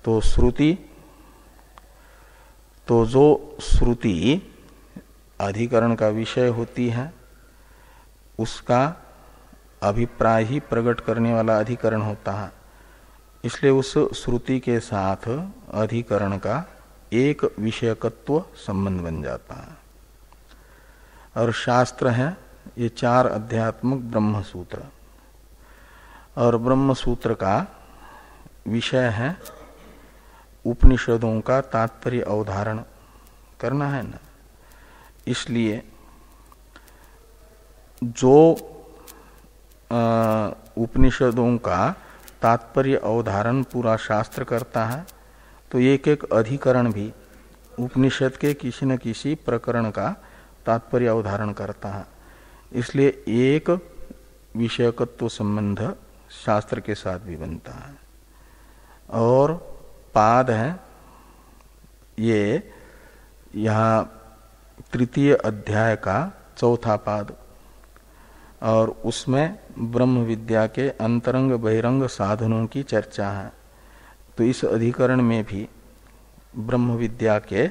तो श्रुति, तो जो श्रुति अधिकरण का विषय होती है उसका अभिप्राय ही प्रकट करने वाला अधिकरण होता है। इसलिए उस श्रुति के साथ अधिकरण का एक विषयकत्व संबंध बन जाता है। और शास्त्र है ये 4 अध्यात्मक ब्रह्म सूत्र, और ब्रह्म सूत्र का विषय है उपनिषदों का तात्पर्य अवधारण करना है ना। इसलिए जो उपनिषदों का तात्पर्य अवधारण पूरा शास्त्र करता है तो एक एक अधिकरण भी उपनिषद के किसी न किसी प्रकरण का तात्पर्य अवधारण करता है। इसलिए एक विषयकत्व संबंध शास्त्र के साथ भी बनता है। और पाद है ये यहाँ 3 अध्याय का 4था पाद, और उसमें ब्रह्म विद्या के अंतरंग बहिरंग साधनों की चर्चा है। तो इस अधिकरण में भी ब्रह्म विद्या के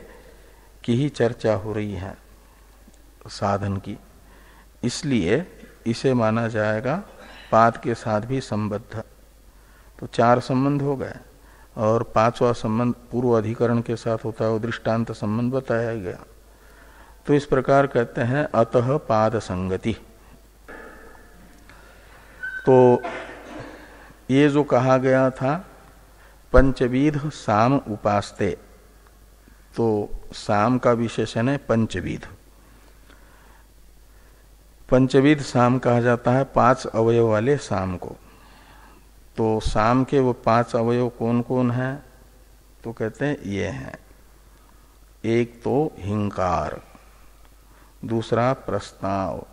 की ही चर्चा हो रही है साधन की। इसलिए इसे माना जाएगा पाद के साथ भी संबद्ध। तो 4 संबंध हो गए, और 5वां संबंध पूर्व अधिकरण के साथ होता है, वो दृष्टांत संबंध बताया गया। तो इस प्रकार कहते हैं अतः पाद संगति। तो ये जो कहा गया था पंचविध साम उपास्ते, तो साम का विशेषण है पंचविध। पंचविध साम कहा जाता है 5 अवयव वाले साम को। तो साम के वो 5 अवयव कौन कौन है? तो कहते हैं ये हैं, एक तो हिंकार, दूसरा प्रस्ताव,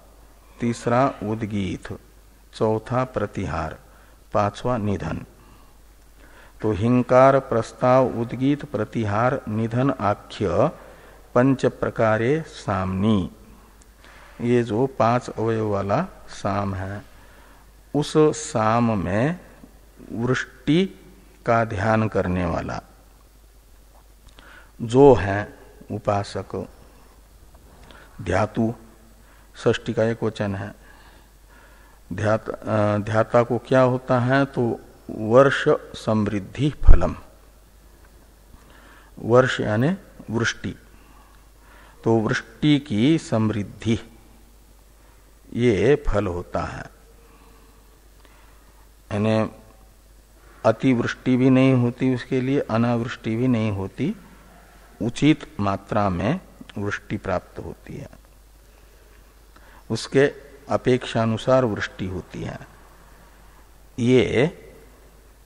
तीसरा उद्गीत, चौथा प्रतिहार, 5वां निधन। तो हिंकार, प्रस्ताव, उद्गीत, प्रतिहार, निधन आख्य 5 प्रकारे सामनी, ये जो 5 अवयव वाला साम है, उस साम में वृष्टि का ध्यान करने वाला जो है उपासक, ध्यातु, षष्ठी का एक वचन है। ध्याता को क्या होता है? तो वर्ष समृद्धि फलम, वर्ष यानी वृष्टि, तो वृष्टि की समृद्धि ये फल होता है। यानी अतिवृष्टि भी नहीं होती उसके लिए, अनावृष्टि भी नहीं होती, उचित मात्रा में वृष्टि प्राप्त होती है, उसके अपेक्षानुसार वृष्टि होती है। ये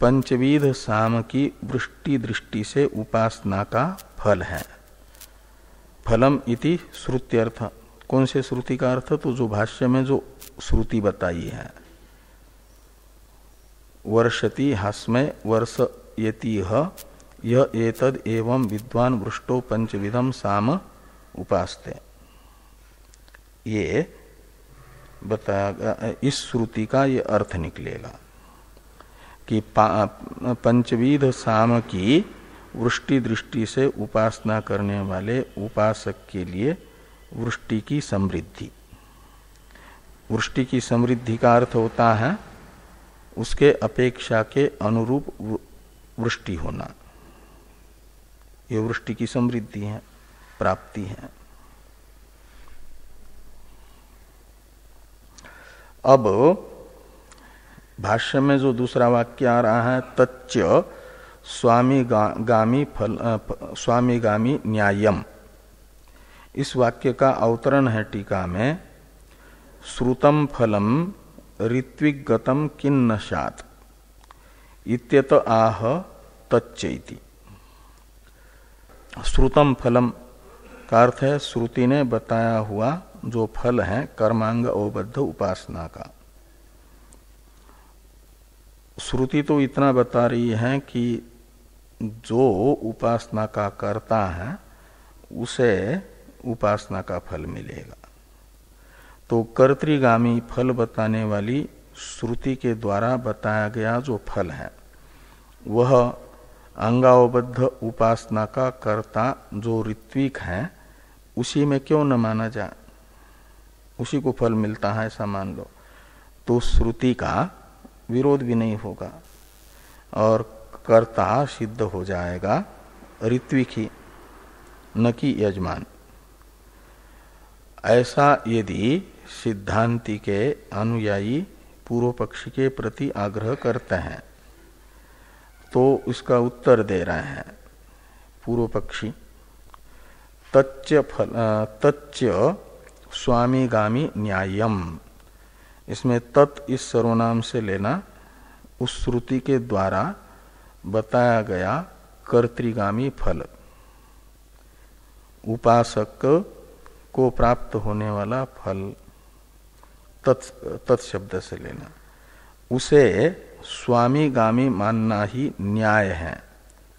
पंचविध साम की वृष्टि दृष्टि से उपासना का फल है। फलम इति श्रुत्यर्थ। कौन से श्रुति का अर्थ? तो जो भाष्य में जो श्रुति बताई है, वर्षति हास्मय वर्षयतिह यह एतद एवं विद्वान वृष्टो पंचविधम साम उपास्ते, ये बताया। इस श्रुति का ये अर्थ निकलेगा कि पंचविध साम की वृष्टि दृष्टि से उपासना करने वाले उपासक के लिए वृष्टि की समृद्धि। वृष्टि की समृद्धि का अर्थ होता है उसके अपेक्षा के अनुरूप वृष्टि होना। ये वृष्टि की समृद्धि है, प्राप्ति है। अब भाष्य में जो दूसरा वाक्य आ रहा है, तच्च स्वामीगामी न्यायम, इस वाक्य का अवतरण है टीका में, श्रुतम फलम ऋत्विगतम किन्न स्यात् इत्यत आह तच्चैति। श्रुतम फलम का अर्थ है श्रुति ने बताया हुआ जो फल है कर्मांग अवबद्ध उपासना का। श्रुति तो इतना बता रही है कि जो उपासना का करता है उसे उपासना का फल मिलेगा। तो कर्तृगामी फल बताने वाली श्रुति के द्वारा बताया गया जो फल है वह अंगावबद्ध उपासना का कर्ता जो ऋत्विक है उसी में क्यों न माना जाए, उसी को फल मिलता है ऐसा मान लो, तो श्रुति का विरोध भी नहीं होगा और कर्ता सिद्ध हो जाएगा ऋत्विक ही, न कि यजमान। ऐसा यदि सिद्धांति के अनुयायी पूर्व पक्षी के प्रति आग्रह करते हैं तो इसका उत्तर दे रहे हैं पूर्व पक्षी, तच्च स्वामीगामी न्यायम। इसमें तत् इस सर्वनाम से लेना उस श्रुति के द्वारा बताया गया कर्तृगामी फल, उपासक को प्राप्त होने वाला फल, तत्शब्द से लेना, उसे स्वामीगामी मानना ही न्याय है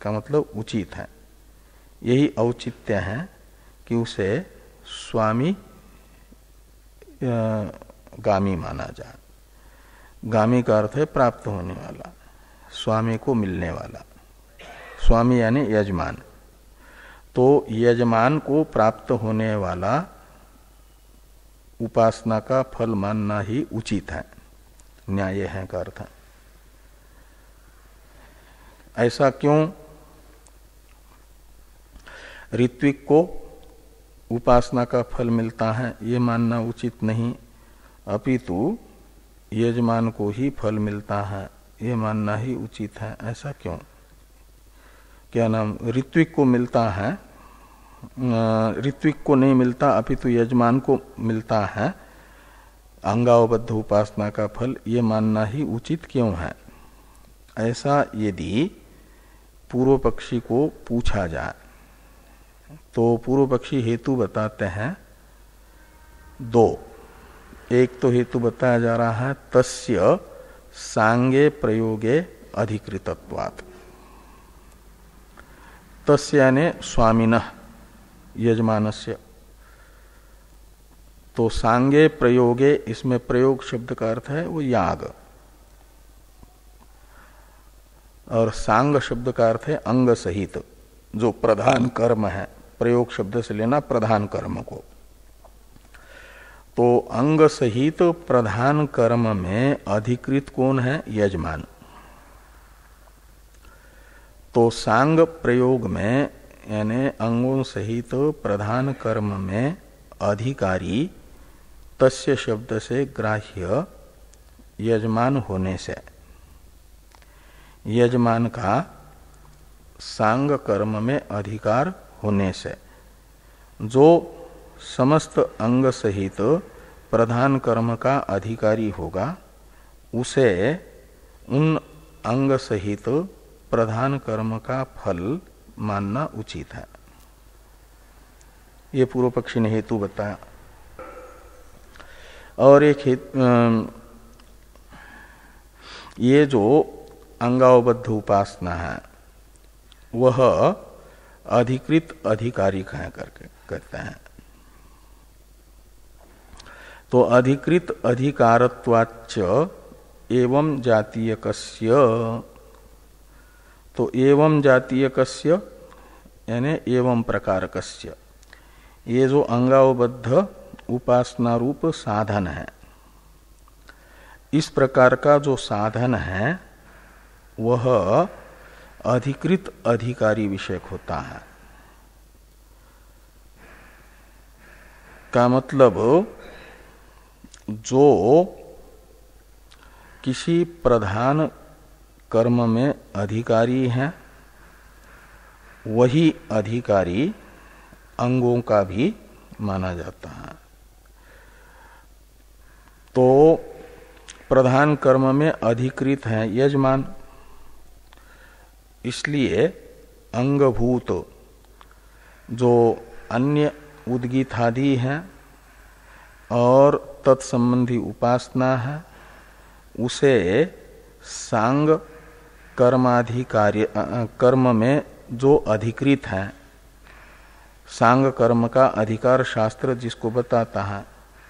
का मतलब उचित है। यही औचित्य है कि उसे स्वामी गामी माना जाए। गामी का अर्थ है प्राप्त होने वाला, स्वामी को मिलने वाला, स्वामी यानी यजमान। तो यजमान को प्राप्त होने वाला उपासना का फल मानना ही उचित है, न्याय है का अर्थ। ऐसा क्यों? ऋत्विक को उपासना का फल मिलता है ये मानना उचित नहीं, अपितु यजमान को ही फल मिलता है ये मानना ही उचित है। ऐसा क्यों? क्या नाम, ऋत्विक को मिलता है, ऋत्विक को नहीं मिलता अपितु यजमान को मिलता है अंगावबद्ध उपासना का फल, ये मानना ही उचित क्यों है? ऐसा यदि पूर्व पक्षी को पूछा जाए तो पूर्व पक्षी हेतु बताते हैं दो। एक तो हेतु बताया जा रहा है तस्य सांगे प्रयोगे अधिकृतत्वात्, तस्य यानी स्वामिनः यजमानस्य। तो सांगे प्रयोगे, इसमें प्रयोग शब्द का अर्थ है वो याग, और सांग शब्द का अर्थ है अंग सहित जो प्रधान कर्म है। प्रयोग शब्द से लेना प्रधान कर्म को। तो अंग सहित प्रधान कर्म में अधिकृत कौन है? यजमान। तो सांग प्रयोग में यानी अंगों सहित प्रधान कर्म में अधिकारी तस्य शब्द से ग्राह्य यजमान होने से, यजमान का सांग कर्म में अधिकार होने से जो समस्त अंग सहित प्रधान कर्म का अधिकारी होगा उसे उन अंग सहित प्रधान कर्म का फल मानना उचित है। ये पूर्व पक्षी ने हेतु बताया। और एक ये जो अंगावबद्ध उपासना है वह अधिकृत अधिकारी करके कहते हैं। तो अधिकृत अधिकारत्वाच्च एवं जातीयकस्य, तो एवं जातीयकस्य यानी एवं प्रकारकस्य, ये जो अंगावबद्ध उपासना रूप साधन है, इस प्रकार का जो साधन है वह अधिकृत अधिकारी विषयक होता है। का मतलब जो किसी प्रधान कर्म में अधिकारी है वही अधिकारी अंगों का भी माना जाता है। तो प्रधान कर्म में अधिकृत है यजमान, इसलिए अंगभूत जो अन्य उद्गीतादि हैं और तत्संबंधी उपासना है उसे सांग कर्माधिकारी कर्म में जो अधिकृत है, सांग कर्म का अधिकार शास्त्र जिसको बताता है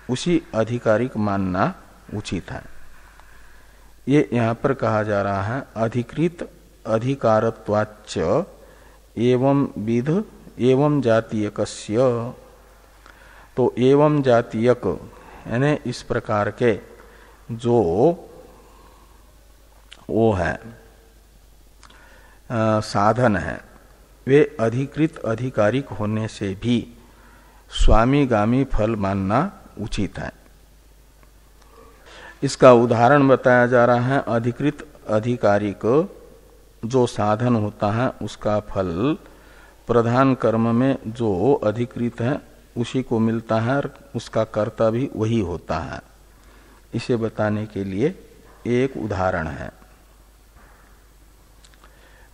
उसी अधिकारिक मानना उचित है। ये यहाँ पर कहा जा रहा है अधिकृत अधिकारत्वाच्च एवं विध एवं जातीयकस्य। तो एवं जातीयक यानी इस प्रकार के जो वो है साधन है वे अधिकृत अधिकारिक होने से भी स्वामीगामी फल मानना उचित है। इसका उदाहरण बताया जा रहा है अधिकृत अधिकारिक जो साधन होता है उसका फल प्रधान कर्म में जो अधिकृत है उसी को मिलता है और उसका कर्ता भी वही होता है। इसे बताने के लिए एक उदाहरण है।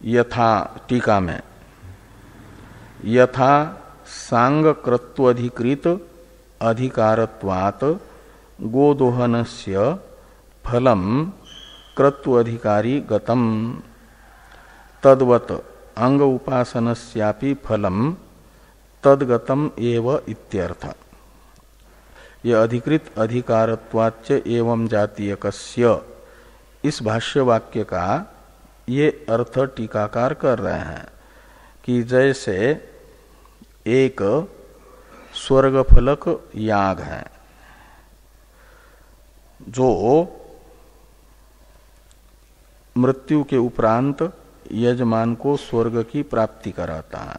यथा टीका में यथा सांग कृत्वाधिकृत अधिकारत्वात् गोदोहनस्य फलम कृत्वाधिकारी गतम तद्वत् अंग उपासनस्यापि फलम तद्गतम एव इत्यर्थ। ये अधिकृत अधिकारत्वाच्च एवं जातीयकस्य इस भाष्य वाक्य का ये अर्थ टीकाकार कर रहे हैं कि जैसे एक स्वर्गफलक याग है जो मृत्यु के उपरांत यजमान को स्वर्ग की प्राप्ति कराता है,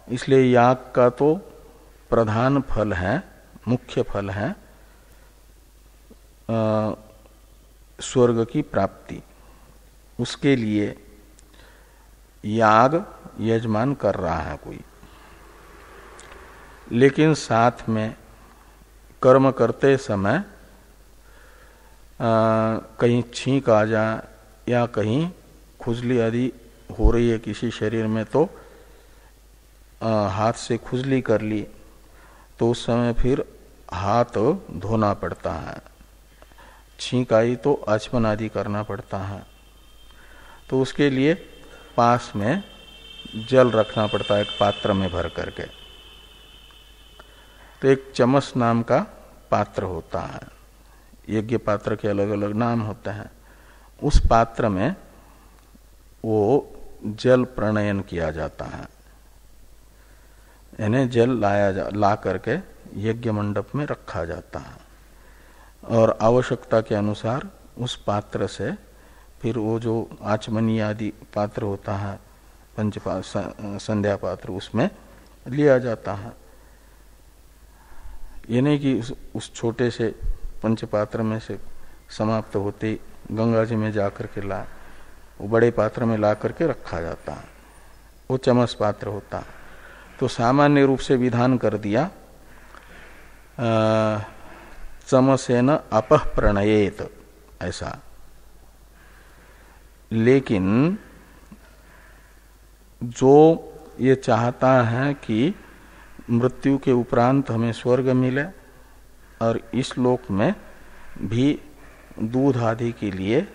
इसलिए याग का तो प्रधान फल है, मुख्य फल है स्वर्ग की प्राप्ति। उसके लिए याग यजमान कर रहा है कोई, लेकिन साथ में कर्म करते समय कहीं छींक आ जाए या कहीं खुजली आदि हो रही है किसी शरीर में तो हाथ से खुजली कर ली तो उस समय फिर हाथ धोना पड़ता है, छींक आई तो आचमन आदि करना पड़ता है। तो उसके लिए पास में जल रखना पड़ता है एक पात्र में भर करके। तो एक चमस नाम का पात्र होता है, यज्ञ पात्र के अलग अलग नाम होते हैं। उस पात्र में वो जल प्रणयन किया जाता है, यानी जल ला करके यज्ञ मंडप में रखा जाता है और आवश्यकता के अनुसार उस पात्र से फिर वो जो आचमनी आदि पात्र होता है संध्या पात्र उसमें लिया जाता है। ये नहीं कि उस छोटे से पंचपात्र में से समाप्त होते गंगा जी में जाकर के वो बड़े पात्र में ला करके रखा जाता है, वो चमस पात्र होता। तो सामान्य रूप से विधान कर दिया चमसेन अपह प्रणयेत ऐसा। लेकिन जो ये चाहता है कि मृत्यु के उपरांत हमें स्वर्ग मिले और इस लोक में भी दूध आदि के लिए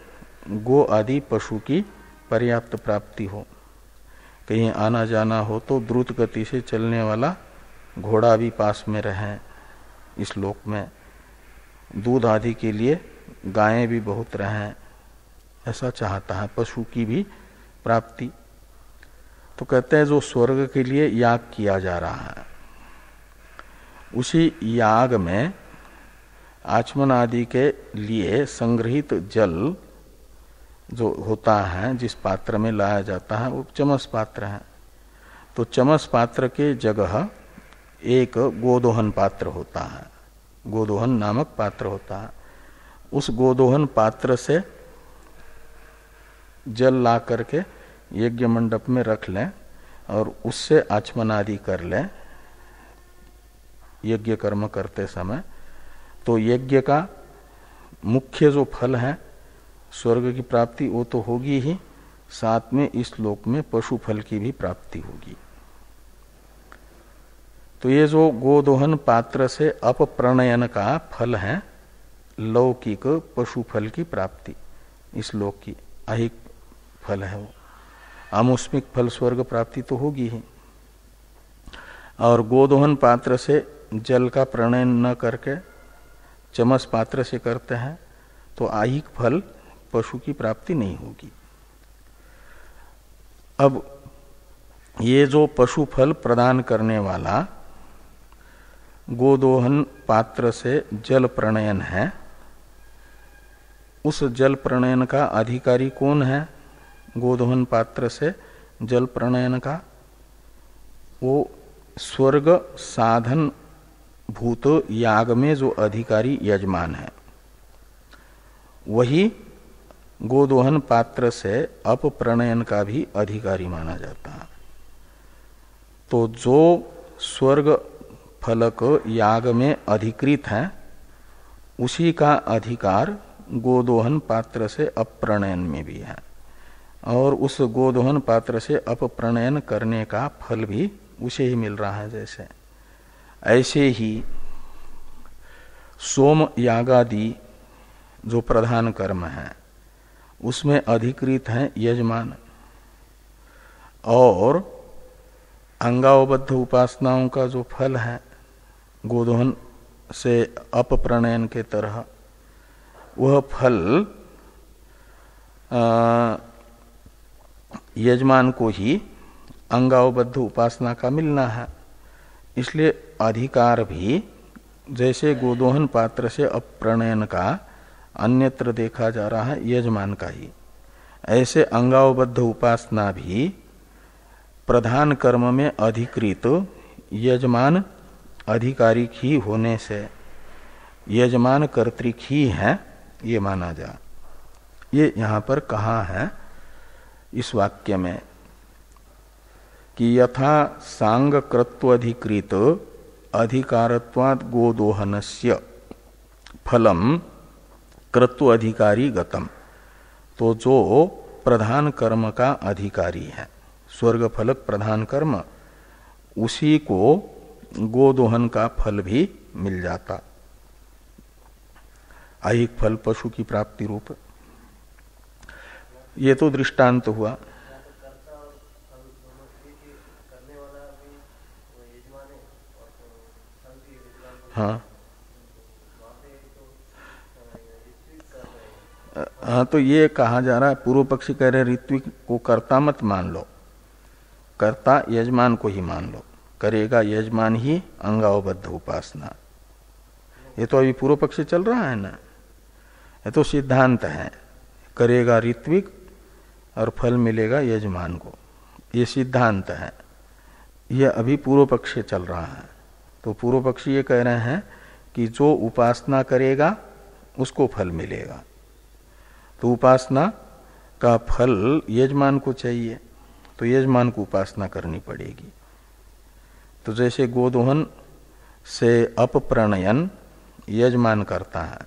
गो आदि पशु की पर्याप्त प्राप्ति हो, कहीं आना जाना हो तो द्रुत गति से चलने वाला घोड़ा भी पास में रहे, इस लोक में दूध आदि के लिए गायें भी बहुत रहें, ऐसा चाहता है, पशु की भी प्राप्ति। तो कहते हैं जो स्वर्ग के लिए याग किया जा रहा है, उसी याग में आचमन आदि के लिए संग्रहित जल जो होता है, जिस पात्र में लाया जाता है, वो चमस पात्र है। तो चमस पात्र के जगह एक गोदोहन पात्र होता है, गोदोहन नामक पात्र होता है। उस गोदोहन पात्र से जल ला करके यज्ञ मंडप में रख लें और उससे आचमन आदि कर लें यज्ञ कर्म करते समय, तो यज्ञ का मुख्य जो फल है स्वर्ग की प्राप्ति वो तो होगी ही, साथ में इस लोक में पशु फल की भी प्राप्ति होगी। तो ये जो गोदोहन पात्र से अपप्रणयन का फल है लौकिक पशु फल की प्राप्ति, इस लोक की अहिक फल है वो, आमुष्मिक फल स्वर्ग प्राप्ति तो होगी ही। और गोदोहन पात्र से जल का प्रणयन न करके चमस पात्र से करते हैं तो आहिक फल पशु की प्राप्ति नहीं होगी। अब ये जो पशु फल प्रदान करने वाला गोदोहन पात्र से जल प्रणयन है, उस जल प्रणयन का अधिकारी कौन है? गोदोहन पात्र से जल प्रणयन का वो स्वर्ग साधन भूत याग में जो अधिकारी यजमान है, वही गोदोहन पात्र से अपप्रणयन का भी अधिकारी माना जाता है। तो जो स्वर्ग फलक याग में अधिकृत है, उसी का अधिकार गोदोहन पात्र से अप्रणयन में भी है, और उस गोदोहन पात्र से अपप्रणयन करने का फल भी उसे ही मिल रहा है। जैसे ऐसे ही सोम यागादि जो प्रधान कर्म है उसमें अधिकृत है यजमान, और अंगावबद्ध उपासनाओं का जो फल है गोदोहन से अपप्रणयन के तरह, वह फल यजमान को ही अंगावबद्ध उपासना का मिलना है। इसलिए अधिकार भी जैसे गोदोहन पात्र से अपप्रणयन का अन्यत्र देखा जा रहा है यजमान का ही, ऐसे अंगावबद्ध उपासना भी प्रधान कर्म में अधिकृत यजमान अधिकारी ही होने से यजमान कर्तृक ही है, ये माना जा। ये यहां पर कहा है इस वाक्य में कि यथा सांग कृत्वाधिकृत अधिकारत्वात् गोदोहनस्य फलम कृत्व अधिकारी गतम, तो जो प्रधान कर्म का अधिकारी है, स्वर्ग फलक प्रधान कर्म, उसी को गोदोहन का फल भी मिल जाता, आहिक फल पशु की प्राप्ति रूप। ये तो दृष्टांत हुआ। हाँ हाँ, तो ये कहा जा रहा है, पूर्व पक्षी कह रहे ऋत्विक को कर्ता मत मान लो, कर्ता यजमान को ही मान लो, करेगा यजमान ही अंगावबद्ध उपासना। ये तो अभी पूर्व पक्षी चल रहा है ना, ये तो सिद्धांत है, करेगा ऋत्विक और फल मिलेगा यजमान को, ये सिद्धांत है। यह अभी पूर्व पक्ष चल रहा है। तो पूर्व पक्षी ये कह रहे हैं कि जो उपासना करेगा उसको फल मिलेगा। तो उपासना का फल यजमान को चाहिए, तो यजमान को उपासना करनी पड़ेगी। तो जैसे गोदोहन से अपप्रणयन यजमान करता है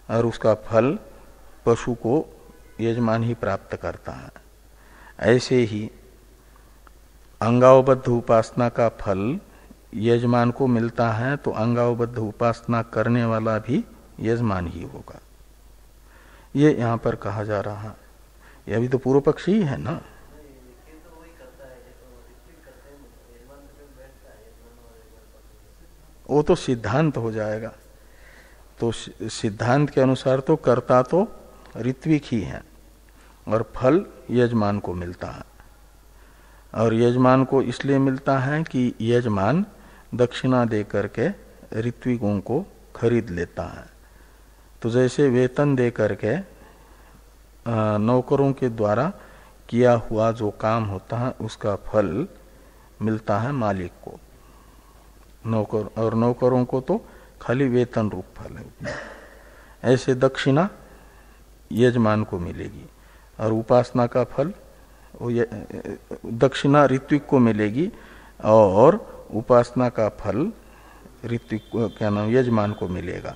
और उसका फल पशु को यजमान ही प्राप्त करता है, ऐसे ही अंगावबद्ध उपासना का फल यजमान को मिलता है, तो अंगावबद्ध उपासना करने वाला भी यजमान ही होगा। ये यहाँ पर कहा जा रहा है। ये अभी तो पूर्व पक्षी ही है ना। वो तो सिद्धांत हो जाएगा। तो सिद्धांत के अनुसार तो कर्ता तो ऋत्विक ही है और फल यजमान को मिलता है। और यजमान को इसलिए मिलता है कि यजमान दक्षिणा दे करके ऋत्विकों को खरीद लेता है। तो जैसे वेतन दे करके नौकरों के द्वारा किया हुआ जो काम होता है उसका फल मिलता है मालिक को, नौकर, और नौकरों को तो खाली वेतन रूप फल है। ऐसे दक्षिणा यजमान को मिलेगी और उपासना का फल दक्षिणा ऋत्विक को मिलेगी और उपासना का फल ऋत्विक क्या नाम यजमान को मिलेगा।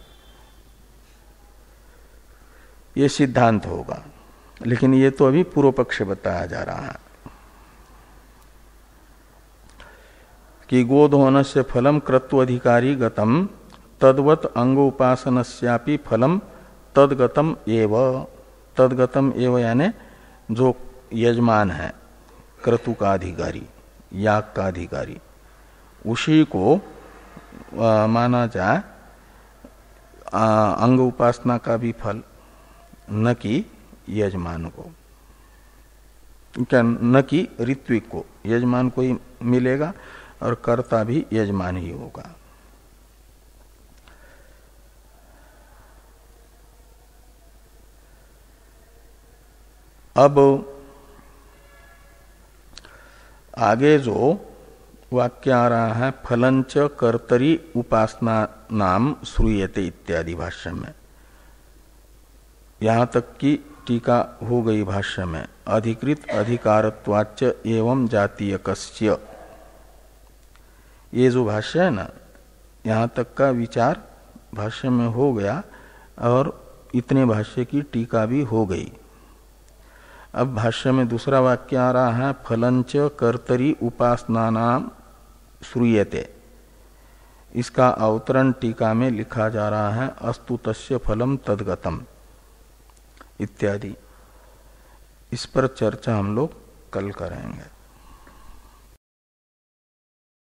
ये सिद्धांत होगा। लेकिन ये तो अभी पूर्व पक्ष बताया जा रहा है कि गोधोनस्य फलम कृत्वाधिकारी गतम तद्वत अंग उपासनस्यापि फलम तद्गतम एव। तद्गतम एव यानी जो यजमान है क्रतु का अधिकारी, याग का अधिकारी, उसी को माना जाए अंग उपासना का भी फल, न कि यजमान को, क्या न कि ऋत्विक को। यजमान को ही मिलेगा और कर्ता भी यजमान ही होगा। अब आगे जो वाक्य आ रहा है फलंच कर्तरी उपासना नाम श्रूयते इत्यादि भाष्य में, यहां तक की टीका हो गई भाष्य में। अधिकृत अधिकारत्वाच्च एवं जातीयकस्य, ये जो भाष्य है ना, यहां तक का विचार भाष्य में हो गया और इतने भाष्य की टीका भी हो गई। अब भाष्य में दूसरा वाक्य आ रहा है फलंच कर्तरी उपासनानाम श्रूयते। इसका अवतरण टीका में लिखा जा रहा है अस्तु तस्य फलम तद्गतम इत्यादि। इस पर चर्चा हम लोग कल करेंगे।